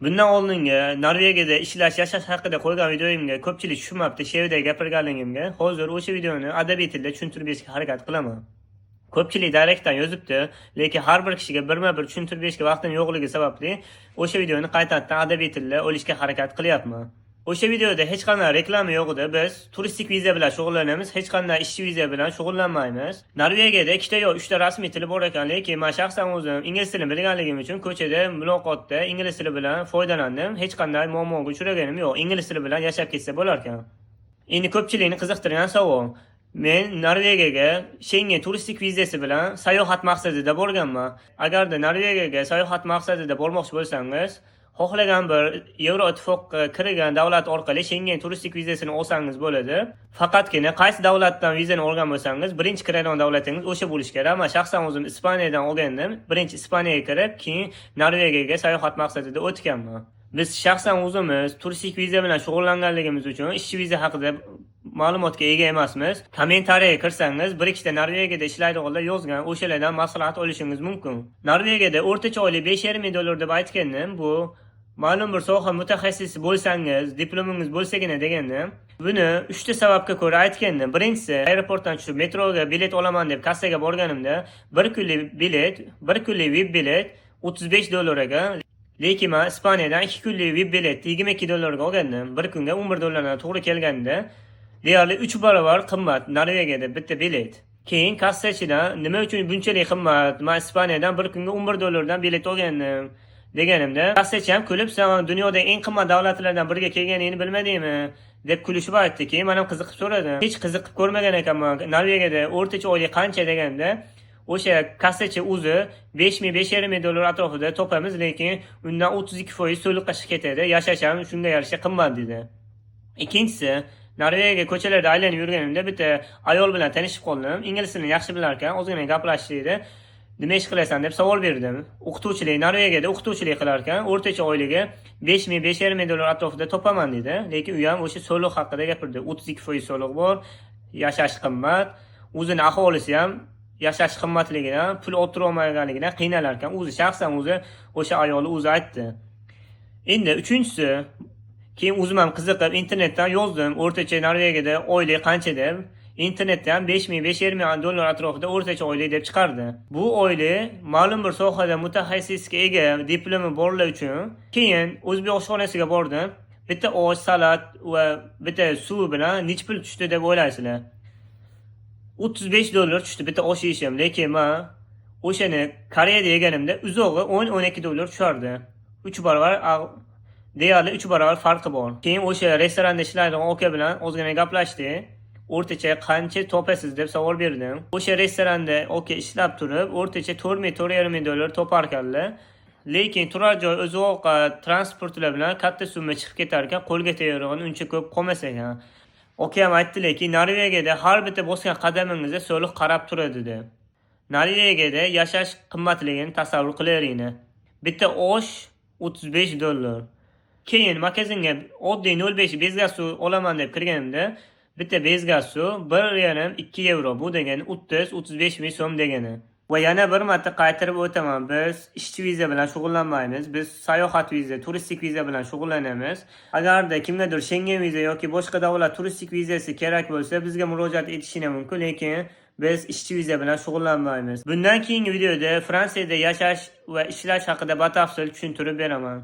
Bundan oldingi Norvegiyada ishlash, yashash haqida qo'ygan videoyimga ko'pchilik tushunmabdi, shu yerda gapirganligimga. Hozir o'sha videoni adabiy tilda tushuntirib berishga harakat qilaman. Ko'pchilik direktdan yozibdi, lekin har bir kishiga birma-bir tushuntirib berishga vaqtim yo'qligi sababli o'sha videoni qaytadan adabiy tilda olishga harakat qilyapman. O'sha videoda hech qanday reklama yo'q edi. Biz turistik viza bilan shug'ullanamiz, hech qanday ishchi viza bilan shug'ullanmaymiz. Norvegiyada 2 ta yo 3 ta rasmiy tili bor ekan, lekin men shaxsan o'zim ingliz tilini bilganligim uchun ko'chada, muloqotda ingliz tili bilan foydalandim. Hech qanday muammoga uchraganim yo'q. Ingliz tili bilan yashab ketsa bo'lar ekan. Endi ko'pchilikni qiziqtirgan savol. Men Norvegiyaga Schengen turistik vizasi bilan sayohat maqsadida borganman. Agarda Norvegiyaga sayohat maqsadida bormoqchi bo'lsangiz, xohlagan bir Yevroittifoqqa kirgan davlat orqali Schengen turistik vizasini olsangiz bo'ladi. Faqatgina qaysi davlatdan vizani olgan bo'lsangiz, birinchi kiradigan davlatingiz o'sha bo'lishi kerak. Men shaxsan o'zim Ispaniyadan olgandim. Birinchi Ispaniyaga kirib, keyin Norvegiyaga sayohat maqsadida o'tganman. Biz shaxsan o'zimiz turistik viza bilan shug'ullanganligimiz uchun ishchi viza haqida ma'lumotga ega emasmiz. Kommentariyaga kirsangiz, bir ikkita Norvegiyada ishlaydiganlar yozgan, o'shalardan maslahat olishingiz mumkin. Norvegiyada o'rtacha oylik 5,5 ming dollar deb aytgandim. Bu ma'lum bir soha mutaxassisi bo'lsangiz, diplomingiz bo'lsagina degandim. Buni 3 ta sababga ko'ra aytgandim. Birinchisi, aeroportdan tushib metroga bilet olaman deb kassaga borganimda, bir kunlik VIP bilet 35 dollarga, lekin men Ispaniyadan 2 kunlik VIP bilet 22 dollarga olgandim. Bir kunga 11 dollardan to'g'ri kelganda, deyarli 3 barobar qimmat Norvegiyada bitta bilet. Keyin kassachidan nima uchun bunchalik qimmat? Men Ispaniyadan bir kunga 11 dollardan bilet olgandim deganimda, kassachi ham kulib, "Sen dunyodagi eng qimmat davlatlardan biriga kelganingni bilmadingmi?" deb kulishib aytdi. Keyin men ham qiziqib so'radim. Hech qiziqib ko'rmagan ekanman. Norvegiyada o'rtacha oylik qancha deganda, o'sha kassachi o'zi 5 ming 5,5 ming dollar atrofida topamiz, lekin undan 32% soliqqa chiqib ketadi. Yashash ham shunga yarasha qimmat dedi. Ikkinchisi, Norvegiya ko'chalarda aylanib yurganimda bitta ayol bilan tanishib qoldim. Ingliz tilini yaxshi bilar ekan, ozgina gaplashishdi. Nima ish qilasan deb savol berdim. O'qituvchilik, Norvegiyada o'qituvchilik qilar ekan, o'rtacha oyligi 5 ming 5,5 ming dollar atrofida topaman dedi. Lekin u ham o'sha soliq haqida gapirdi. 32% soliq bor, yashash qimmat, o'zini aholisi ham yashash qimmatligidan, pul orttira olmaganligidan qiynalar ekan. O'zi shaxsan o'sha ayol o'zi aytdi. Endi uchinchisi, keyin o'zim ham qiziqib internetdan yozdim, o'rtacha Norvegiyada oylik qancha deb. Internetdan 5 ming 5,5 ming dollar atrofida o'rtacha oylik deb chiqardi. Bu oylik ma'lum bir sohada mutaxassisga ega diplomi borlar uchun. Keyin o'zbek oshxonasiga bordim. Bitta osh, salat va bitta suv bilan necha pul tushdi deb o'ylaysizlar? 35 dollar tushdi bitta osh yeyishim, lekin men o'shani Koreyada yeganimda uzog'i 10-12 dollar tushardi. 3 barobar, deyarli 3 barobar farqi bor. Keyin o'sha restoranda ishlaydigan aka bilan ozgina gaplashdik. O'rtacha qancha topasiz deb savol berdim. O'sha restoranda aka ishlab turib, o'rtacha 4 ming 4,5 ming dollar topar ekanlar. Lekin turar joy, oziq-ovqat, transportlar bilan katta summa chiqib ketar ekan, qo'lga tegadigan uncha ko'p qolmas ekan. Aka ham aytdilarki, Norvegiyada har bitta bosgan qadamingizda soliq qarab turadi dedi. Norvegiyada yashash qimmatligini tasavvur qilaveringlar. Bitta osh 35 dollar. Keyin magazinga oddiy 0,5 bezgaz suv olaman deb kirganimda, bitta bezgaz suv 1,5-2 euro. Bu degani 30-35 ming so'm degani. Va yana bir marta qaytarib o'taman, biz ishchi viza bilan shug'ullanmaymiz. Biz sayohat viza, turistik viza bilan shug'ullanamiz. Agarda kimgadir Schengen viza yoki boshqa davlat turistik vizasi kerak bo'lsa, bizga murojaat etishini mumkin, lekin biz ishchi viza bilan shug'ullanmaymiz. Bundan keyingi videoda Fransiyada yashash va ishlash haqida batafsil tushuntirib beraman.